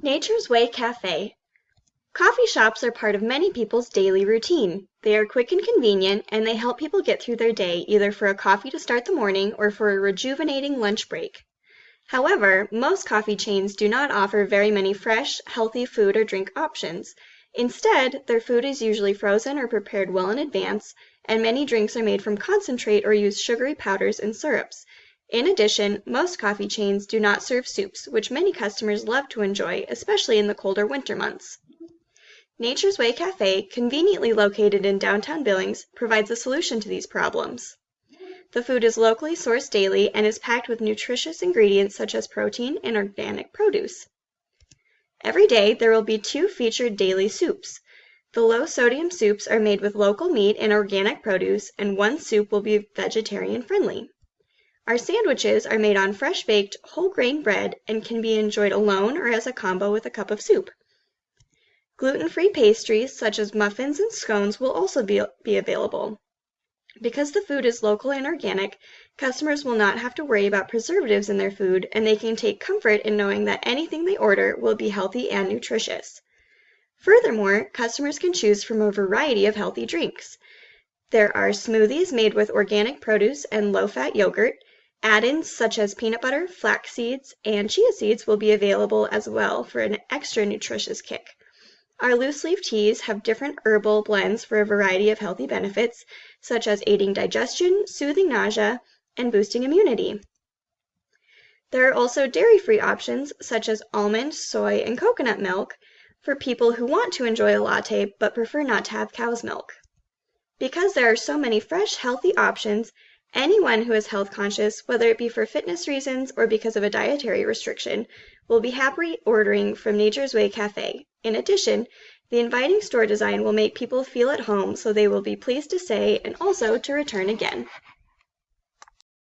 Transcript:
Nature's Way Cafe. Coffee shops are part of many people's daily routine. They are quick and convenient, and they help people get through their day either for a coffee to start the morning or for a rejuvenating lunch break. However, most coffee chains do not offer very many fresh, healthy food or drink options. Instead, their food is usually frozen or prepared well in advance, and many drinks are made from concentrate or use sugary powders and syrups. In addition, most coffee chains do not serve soups, which many customers love to enjoy, especially in the colder winter months. Nature's Way Cafe, conveniently located in downtown Billings, provides a solution to these problems. The food is locally sourced daily and is packed with nutritious ingredients such as protein and organic produce. Every day, there will be 2 featured daily soups. The low-sodium soups are made with local meat and organic produce, and 1 soup will be vegetarian-friendly. Our sandwiches are made on fresh-baked, whole-grain bread and can be enjoyed alone or as a combo with a cup of soup. Gluten-free pastries, such as muffins and scones, will also be available. Because the food is local and organic, customers will not have to worry about preservatives in their food, and they can take comfort in knowing that anything they order will be healthy and nutritious. Furthermore, customers can choose from a variety of healthy drinks. There are smoothies made with organic produce and low-fat yogurt. Add-ins such as peanut butter, flax seeds, and chia seeds will be available as well for an extra nutritious kick. Our loose-leaf teas have different herbal blends for a variety of healthy benefits, such as aiding digestion, soothing nausea, and boosting immunity. There are also dairy-free options, such as almond, soy, and coconut milk, for people who want to enjoy a latte but prefer not to have cow's milk. Because there are so many fresh, healthy options, anyone who is health conscious, whether it be for fitness reasons or because of a dietary restriction, will be happy ordering from Nature's Way Cafe. In addition, the inviting store design will make people feel at home, so they will be pleased to stay and also to return again.